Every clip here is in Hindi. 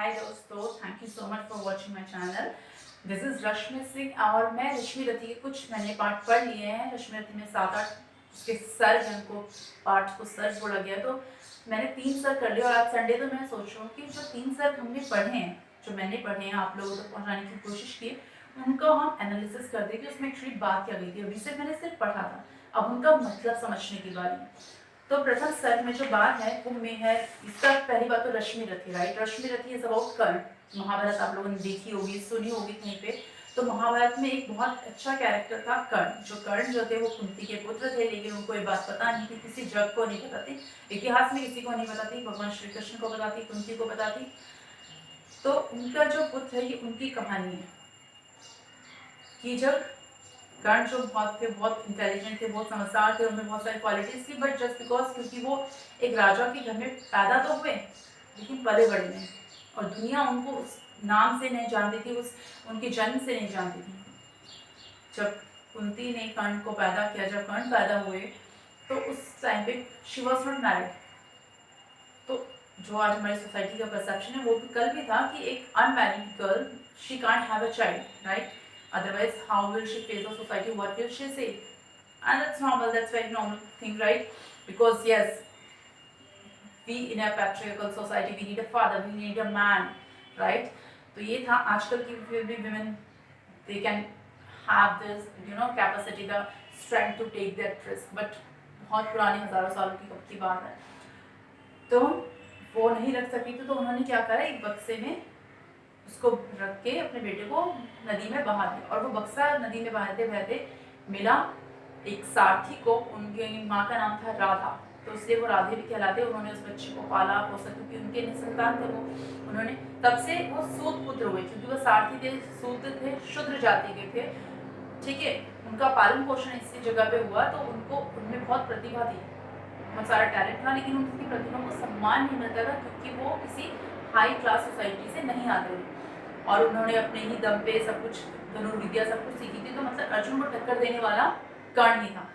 हाय दोस्तों, thank you so much for watching my channel. This is Rashmi Singh और मैं रश्मि रति के कुछ मैंने पार्ट पढ़ लिए हैं। रश्मि रति में 7-8 उसके सर हैं, उनको पार्ट्स को सर बोला गया, तो मैंने 3 सर कर लिए और आज संडे तो मैं सोच रहा हूँ कि जो 3 सर हमने पढ़े हैं, जो मैंने पढ़े हैं, आप लोगों तक पहुँचाने की कोशिश की, उनको हम एनालिसिस कर दें कि उसमें एक्चुअली बात क्या गई थी। अभी से मैंने सिर्फ पढ़ा था, अब उनका मतलब समझने की बारी है। तो प्रथम सर्ग में जो बात है वो में है, इसका पहली बात तो रश्मि रथी, राइट। रश्मि रथी इज अबाउट कर्ण। महाभारत आप लोगों ने देखी होगी, सुनी होगी कहीं पे। तो महाभारत में एक बहुत अच्छा कैरेक्टर था कर्ण। जो कर्ण जो थे वो कुंती के पुत्र थे, लेकिन उनको ये बात पता नहीं थी, किसी जग को नहीं पता थी, इतिहास में किसी को नहीं पता थी, भगवान श्री कृष्ण को पता थी, कुंती को पता थी। तो उनका जो पुत्र है, ये उनकी कहानी है कि जब कर्ण जो बहुत थे, बहुत इंटेलिजेंट थे, बहुत समझदार थे, उनमें बहुत सारी क्वालिटीज थी, बट जस्ट बिकॉज क्योंकि वो एक राजा के घर में पैदा तो हुए लेकिन पले बड़े नहीं, और दुनिया उनको उस नाम से नहीं जानती थी, उस उनके जन्म से नहीं जानती थी। जब कुंती ने कर्ण को पैदा किया, जब कर्ण पैदा हुए, तो उस टाइम पे शी वॉज नॉट मैरिड। तो जो आज हमारी सोसाइटी का परसेप्शन है वो भी कल भी था कि एक unmarried girl, she can't have a child, right. Otherwise, how will she face the society? What will she say? And that's normal. That's very normal thing, right? Because yes, we in a patriarchal society, we need a father, we need a man, right? तो ये था। आजकल की फिर भी women, they can have this, capacity, the strength to take that risk. But बहुत पुरानी हजारों सालों की कब की बात है, तो वो नहीं रख सकी थी, तो उन्होंने क्या करा, एक बक्से में उसको रख के अपने बेटे को नदी में बहा दिया। और वो बक्सा नदी में बहते बहते मिला एक सारथी को, उनके माँ का नाम था राधा, तो इसलिए वो राधे भी कहलाते। उन्होंने उस बच्चे को पाला पोसा, क्योंकि उनके निसंतान थे वो। उन्होंने तब से वो सूत पुत्र हुए, क्योंकि वो सारथी थे, सूत थे, शूद्र जाति के थे, ठीक है। उनका पालन पोषण इसी जगह पे हुआ, तो उनको उनमें बहुत प्रतिभा थी, बहुत सारा टैलेंट था, लेकिन उनकी प्रतिभा को सम्मान नहीं मिलता था, क्योंकि वो किसी हाई क्लास सोसाइटी से नहीं आते थे, और उन्होंने अपने ही दम पे सब कुछ, धनुर्विद्या सब कुछ सीखी थी। तो मतलब अर्जुन को टक्कर देने वाला कर्ण ही था।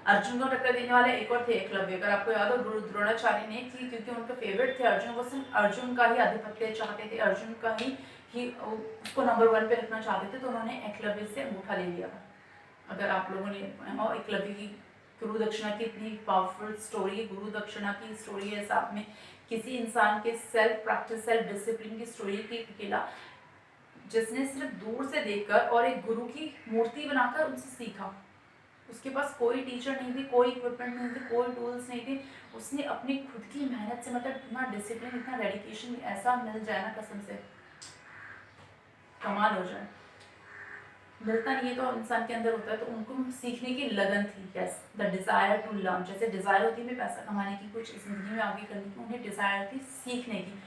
अर्जुन को टक्कर देने वाले एक और थे, एकलव्य। अगर आपको याद हो, गुरु द्रोणाचार्य ने थी, क्योंकि उनके फेवरेट थे अर्जुन, वो सिर्फ अर्जुन का ही आधिपत्य चाहते थे, अर्जुन का ही उसको नंबर 1 पे रखना चाहते थे, तो उन्होंने एकलव्य से अंगूठा ले लिया था। अगर आप लोगों ने एकलव्य की गुरु दक्षिणा की इतनी पावरफुल स्टोरी है, गुरु दक्षिणा की स्टोरी है, साथ में किसी इंसान के सेल्फ प्रैक्टिस, सेल्फ डिसिप्लिन की स्टोरी की अकेला, जिसने सिर्फ दूर से देखकर और एक गुरु की मूर्ति बनाकर उनसे सीखा। उसके पास कोई टीचर नहीं थी, कोई इक्विपमेंट नहीं थे, कोई टूल्स नहीं थे, उसने अपनी खुद की मेहनत से, मतलब इतना डिसिप्लिन, इतना डेडिकेशन, ऐसा मिल जाए ना, कसम से कमाल हो जाए। मिलता नहीं है तो इंसान के अंदर होता है, तो उनको सीखने की लगन थी। Yes, the desire to learn. जैसे डिज़ायर होती है पैसा कमाने की, कुछ जिंदगी में आगे करने की, उन्हें डिज़ायर थी सीखने की,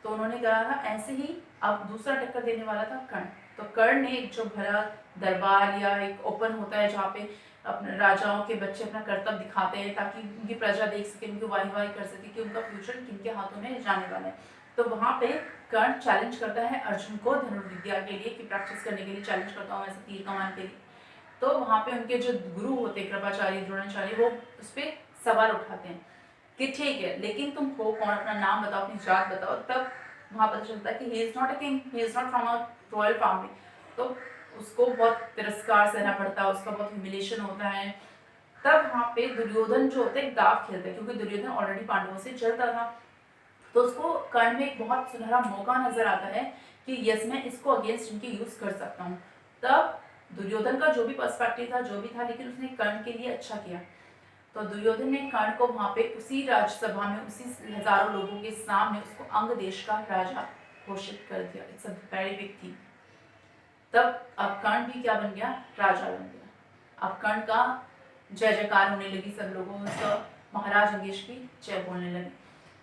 तो उन्होंने कहा था। ऐसे ही अब दूसरा टक्कर देने वाला था कर्ण। तो कर्ण ने एक जो भरा दरबार या एक ओपन होता है जहाँ पे अपने राजाओं के बच्चे अपना कर्तव्य दिखाते हैं, ताकि उनकी प्रजा देख सके, उनकी वाही कर सके कि उनका फ्यूचर किनके हाथों में जाने वाला है। तो वहाँ पे कर्ण चैलेंज करता है अर्जुन को धनुर्विद्या के लिए, कि प्रैक्टिस करने के लिए चैलेंज करता हूँ ऐसे तीर कमान के लिए। तो वहाँ पे उनके जो गुरु होते हैं, कृपाचार्य, द्रोणाचार्य, वो उस पर सवाल उठाते हैं कि ठीक है, लेकिन तुम हो कौन, अपना नाम बताओ, अपनी जात बताओ। तब वहाँ पता चलता है कि he is not a king, he is not from a royal family. तो उसको बहुत तिरस्कार सहना पड़ता है, उसका बहुत ह्यूमिलेशन होता है। तब वहाँ पे दुर्योधन जो होते हैं दाव खेलते हैं, क्योंकि दुर्योधन ऑलरेडी पांडवों से चलता था, तो उसको कर्ण में एक बहुत सुनहरा मौका नजर आता है कि यस, मैं इसको अगेंस्ट इनके यूज कर सकता हूँ। तब दुर्योधन का जो भी पर्सपेक्टिव था, जो भी था, लेकिन उसने कर्ण के लिए अच्छा किया। तो दुर्योधन ने कर्ण को वहां पे उसी राज्यसभा में, उसी हजारों लोगों के सामने उसको अंग देश का राजा घोषित कर दिया। It's a very big thing. तब अब कर्ण भी क्या बन गया, राजा बन गया। अब कर्ण का जय जयकार होने लगी, सब लोगों उसका महाराज अंगेश की जय बोलने लगे।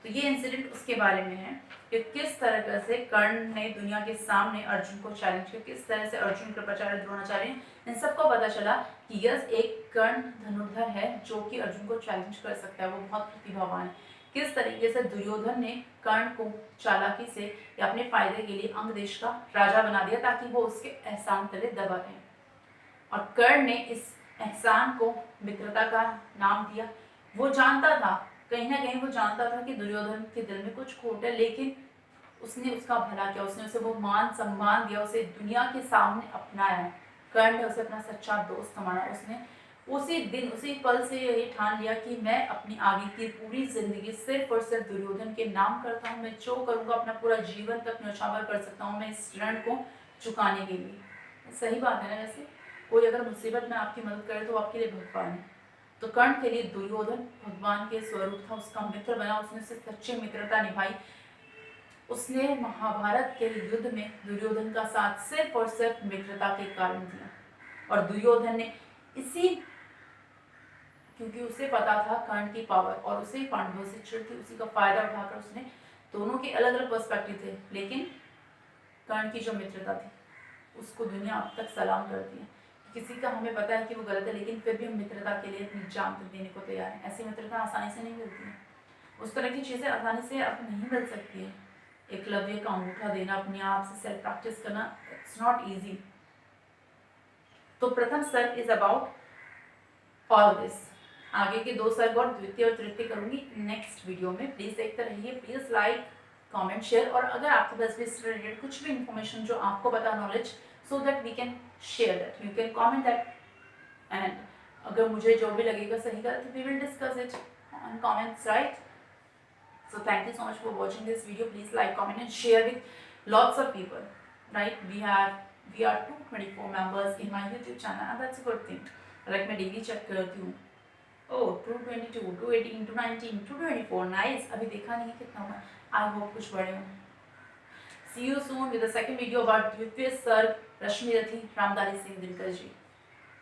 तो ये इंसिडेंट उसके बारे में है कि किस तरह से कर्ण ने दुनिया के सामने अर्जुन को चैलेंज किया, किस तरह से अर्जुन, कृपाचार्य, द्रोणाचार्य, इन सबको पता चला कि यस, एक कर्ण धनुर्धर है जो कि अर्जुन को चैलेंज कर सकता है, वो बहुत प्रतिभावान है। किस तरीके से दुर्योधन ने कर्ण को चालाकी से या अपने फायदे के लिए अंग देश का राजा बना दिया, ताकि वो उसके एहसान तले दबा रहे। और कर्ण ने इस एहसान को मित्रता का नाम दिया। वो जानता था, कहीं ना कहीं वो जानता था कि दुर्योधन के दिल में कुछ खोट है, लेकिन उसने उसका भला किया, उसने उसे वो मान सम्मान दिया, उसे दुनिया के सामने अपनाया। कर्ण ने उसे अपना सच्चा दोस्त माना। उसने उसी दिन उसी पल से ये ठान लिया कि मैं अपनी आगे की पूरी जिंदगी सिर्फ और सिर्फ दुर्योधन के नाम करता हूँ। मैं जो करूँगा अपना पूरा जीवन तक न्यौछावर कर सकता हूँ मैं इस ऋण को चुकाने के लिए। सही बात है ना। वैसे कोई अगर मुसीबत में आपकी मदद करे तो आपके लिए भगवान है। तो कर्ण के लिए दुर्योधन भगवान के स्वरूप था, उसका मित्र बना, उसने उससे सच्ची मित्रता निभाई। उसने महाभारत के युद्ध में दुर्योधन का साथ सिर्फ और सिर्फ मित्रता के कारण दिया। और दुर्योधन ने इसी, क्योंकि उसे पता था कर्ण की पावर और उसे पांडवों से चिढ़ थी, उसी का फायदा उठाकर उसने, दोनों के अलग अलग पर्सपेक्टिव थे, लेकिन कर्ण की जो मित्रता थी उसको दुनिया अब तक सलाम करती है। किसी का हमें पता है कि वो गलत है, लेकिन फिर भी हम मित्रता के लिए अपनी जान तक देने को तैयार हैं। ऐसी मित्रता आसानी से नहीं मिलती है। उस तरह की चीज़ें आसानी से अब नहीं मिल सकती है। एकलव्य का अंगूठा देना, अपने आप से सेल्फ प्रैक्टिस करना, इट्स नॉट ईजी। तो प्रथम सर्ग इज अबाउट ऑल दिस। आगे के 2 सर्ग और द्वितीय और तृतीय करूंगी नेक्स्ट वीडियो में। प्लीज देखते रहिए, प्लीज लाइक कमेंट शेयर। और अगर आपके पास भी इससे रिलेटेड कुछ भी इंफॉर्मेशन जो आपको पता, knowledge, so that we can share that, you can comment that. And अगर मुझे जो भी लगेगा सही गलत, we will discuss it on comments, right? So thank you so much for watching this video. Please like, comment and share with lots of people, right? We are 224 members in my YouTube channel and that's a good thing. Like मैं daily check करती हूँ। Oh 222, 218, 219, 224, nice. अभी देखा नहीं कितना हुआ। I hope कुछ बड़े हों। See you soon with the second video about द्वितीय सर्ग रश्मि रथी रामधारी सिंह दिनकर जी।